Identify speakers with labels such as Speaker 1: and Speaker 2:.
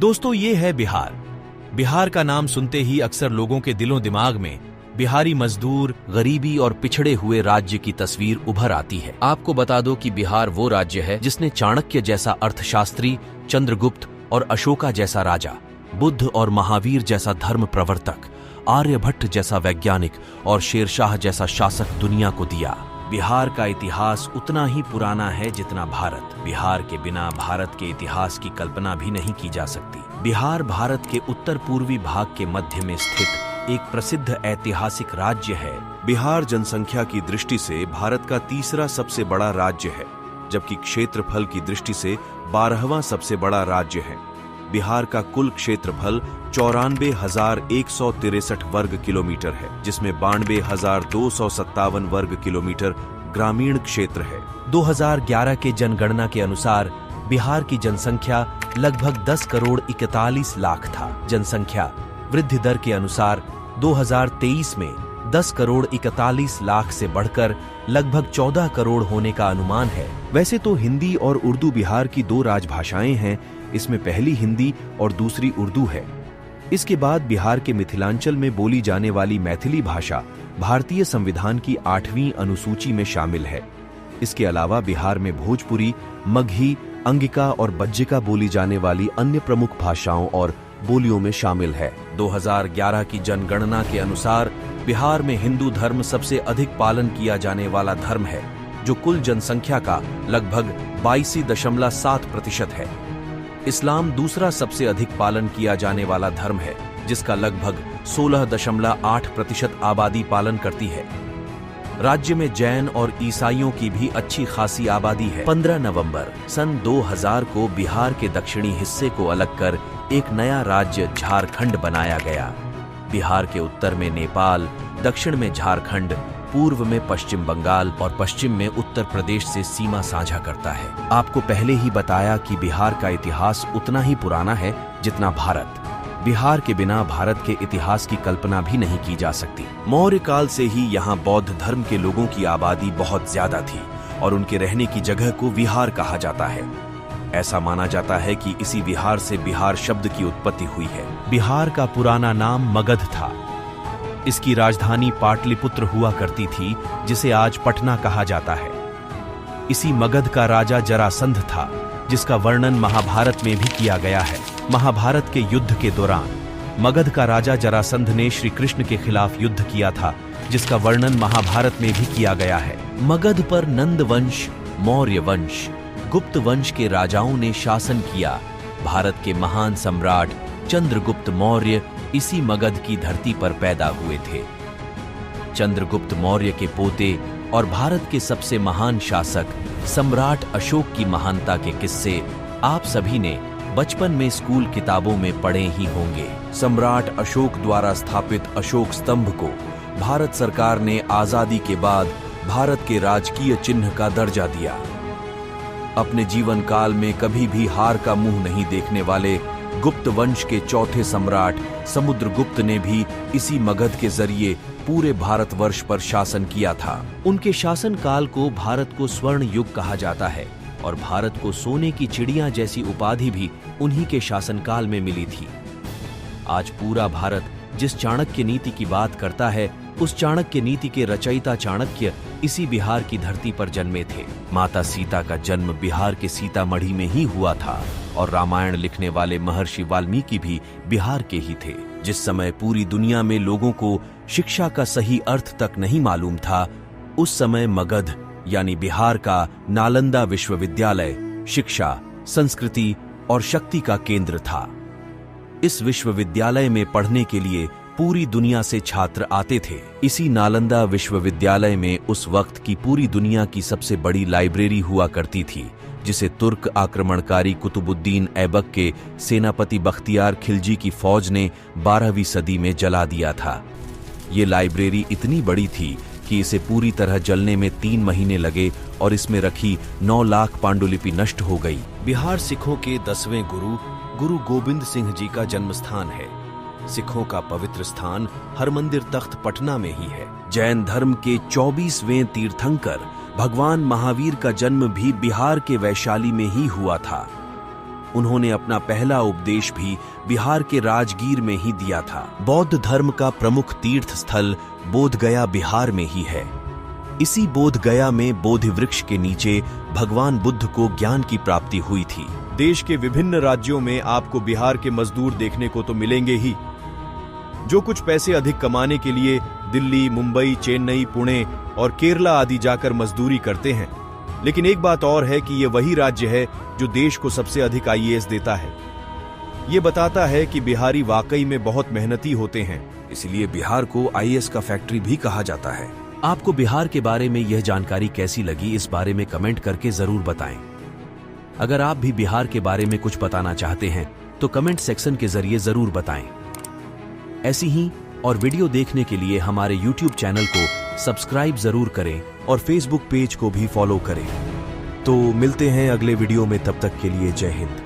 Speaker 1: दोस्तों, ये है बिहार। बिहार का नाम सुनते ही अक्सर लोगों के दिलों दिमाग में बिहारी मजदूर, गरीबी और पिछड़े हुए राज्य की तस्वीर उभर आती है। आपको बता दो कि बिहार वो राज्य है जिसने चाणक्य जैसा अर्थशास्त्री, चंद्रगुप्त और अशोका जैसा राजा, बुद्ध और महावीर जैसा धर्म प्रवर्तक, आर्यभट्ट जैसा वैज्ञानिक और शेरशाह जैसा शासक दुनिया को दिया। बिहार का इतिहास उतना ही पुराना है जितना भारत। बिहार के बिना भारत के इतिहास की कल्पना भी नहीं की जा सकती। बिहार भारत के उत्तर पूर्वी भाग के मध्य में स्थित एक प्रसिद्ध ऐतिहासिक राज्य है।
Speaker 2: बिहार जनसंख्या की दृष्टि से भारत का तीसरा सबसे बड़ा राज्य है, जबकि क्षेत्रफल की दृष्टि से 12वां सबसे बड़ा राज्य है। बिहार का कुल क्षेत्रफल 94,163 वर्ग किलोमीटर है, जिसमें 92,257 वर्ग किलोमीटर ग्रामीण क्षेत्र है।
Speaker 1: 2011 के जनगणना के अनुसार बिहार की जनसंख्या लगभग 10 करोड़ 41 लाख था। जनसंख्या वृद्धि दर के अनुसार 2023 में 10 करोड़ 41 लाख से बढ़कर लगभग 14 करोड़ होने का अनुमान है।
Speaker 2: वैसे तो हिंदी और उर्दू बिहार की दो राजभाषाएं हैं। इसमें पहली हिंदी और दूसरी उर्दू है। इसके बाद बिहार के मिथिलांचल में बोली जाने वाली मैथिली भाषा भारतीय संविधान की 8वीं अनुसूची में शामिल है। इसके अलावा बिहार में भोजपुरी, मगही, अंगिका और बज्जिका बोली जाने वाली अन्य प्रमुख भाषाओं और बोलियों में शामिल है।
Speaker 1: 2011 की जनगणना के अनुसार बिहार में हिंदू धर्म सबसे अधिक पालन किया जाने वाला धर्म है, जो कुल जनसंख्या का लगभग 82.7% है। इस्लाम दूसरा सबसे अधिक पालन किया जाने वाला धर्म है, जिसका लगभग 16.8% आबादी पालन करती है। राज्य में जैन और ईसाइयों की भी अच्छी खासी आबादी है। 15 नवंबर सन 2000 को बिहार के दक्षिणी हिस्से को अलग कर एक नया राज्य झारखंड बनाया गया। बिहार के उत्तर में नेपाल, दक्षिण में झारखंड, पूर्व में पश्चिम बंगाल और पश्चिम में उत्तर प्रदेश से सीमा साझा करता है। आपको पहले ही बताया कि बिहार का इतिहास उतना ही पुराना है जितना भारत। बिहार के बिना भारत के इतिहास की कल्पना भी नहीं की जा सकती।
Speaker 2: मौर्य काल से ही यहाँ बौद्ध धर्म के लोगों की आबादी बहुत ज्यादा थी और उनके रहने की जगह को विहार कहा जाता है। ऐसा माना जाता है कि इसी विहार से बिहार शब्द की उत्पत्ति हुई है।
Speaker 1: बिहार का पुराना नाम मगध था। इसकी राजधानी पाटलिपुत्र हुआ करती थी, जिसे आज पटना कहा जाता है। इसी मगध का राजा जरासंध था, जिसका वर्णन महाभारत में भी किया गया है। महाभारत के युद्ध के दौरान मगध का राजा जरासंध ने श्री कृष्ण के खिलाफ युद्ध किया था, जिसका वर्णन महाभारत में भी किया गया है। मगध पर नंद वंश, मौर्य वंश, गुप्त वंश के राजाओं ने शासन किया। भारत के महान सम्राट चंद्रगुप्त मौर्य इसी मगध की धरती पर पैदा हुए थे। चंद्रगुप्त मौर्य के पोते और भारत के सबसे महान शासक सम्राट अशोक की महानता के किस्से आप सभी ने बचपन में स्कूल किताबों में पढ़े ही होंगे।
Speaker 2: सम्राट अशोक द्वारा स्थापित अशोक स्तंभ को भारत सरकार ने आजादी के बाद भारत के राजकीय चिन्ह का दर्जा दिया। अपने जीवन काल में कभी भी हार का मुंह नहीं देखने वाले गुप्त वंश के चौथे सम्राट समुद्रगुप्त ने भी इसी मगध के जरिए पूरे भारतवर्ष पर शासन किया था।
Speaker 1: उनके शासन काल को भारत को स्वर्ण युग कहा जाता है और भारत को सोने की चिड़िया जैसी उपाधि भी उन्हीं के शासनकाल में मिली थी। आज पूरा भारत जिस चाणक्य नीति की बात करता है, उस चाणक्य नीति के रचयिता चाणक्य इसी बिहार की धरती पर जन्मे थे। माता सीता का जन्म बिहार के सीतामढ़ी में ही हुआ था और रामायण लिखने वाले महर्षि वाल्मीकि भी बिहार के ही थे। जिस समय पूरी दुनिया में लोगों को शिक्षा का सही अर्थ तक नहीं मालूम था, उस समय मगध यानी बिहार का नालंदा विश्वविद्यालय शिक्षा, संस्कृति और शक्ति का केंद्र था। इस विश्वविद्यालय में पढ़ने के लिए पूरी दुनिया से छात्र आते थे। इसी नालंदा विश्वविद्यालय में उस वक्त की पूरी दुनिया की सबसे बड़ी लाइब्रेरी हुआ करती थी, जिसे तुर्क आक्रमणकारी कुतुबुद्दीन ऐबक के सेनापति बख्तियार खिलजी की फौज ने 12वीं सदी में जला दिया था। ये लाइब्रेरी इतनी बड़ी थी कि इसे पूरी तरह जलने में 3 महीने लगे और इसमें रखी 9 लाख पांडुलिपि नष्ट हो गई। बिहार सिखों के 10वें गुरु गुरु गोविंद सिंह जी का जन्म स्थान है। सिखों का पवित्र स्थान हरमंदिर तख्त पटना में ही है। जैन धर्म के 24वें तीर्थंकर भगवान महावीर का जन्म भी बिहार के वैशाली में ही हुआ था। उन्होंने अपना पहला उपदेश भी बिहार के राजगीर में ही दिया था। बौद्ध धर्म का प्रमुख तीर्थ स्थल बोधगया बिहार में ही है। इसी बोधगया में बोधि वृक्ष के नीचे भगवान बुद्ध को ज्ञान की प्राप्ति हुई थी।
Speaker 2: देश के विभिन्न राज्यों में आपको बिहार के मजदूर देखने को तो मिलेंगे ही, जो कुछ पैसे अधिक कमाने के लिए दिल्ली, मुंबई, चेन्नई, पुणे और केरला आदि जाकर मजदूरी करते हैं। लेकिन एक बात और है कि ये वही राज्य है जो देश को सबसे अधिक आईएएस देता है। ये बताता है कि बिहारी वाकई में बहुत मेहनती होते हैं,
Speaker 1: इसलिए बिहार को आईएएस का फैक्ट्री भी कहा जाता है। आपको बिहार के बारे में यह जानकारी कैसी लगी, इस बारे में कमेंट करके जरूर बताएं। अगर आप भी बिहार के बारे में कुछ बताना चाहते हैं तो कमेंट सेक्शन के जरिए जरूर बताएं। ऐसी ही और वीडियो देखने के लिए हमारे YouTube चैनल को सब्सक्राइब जरूर करें और Facebook पेज को भी फॉलो करें। तो मिलते हैं अगले वीडियो में, तब तक के लिए जय हिंद।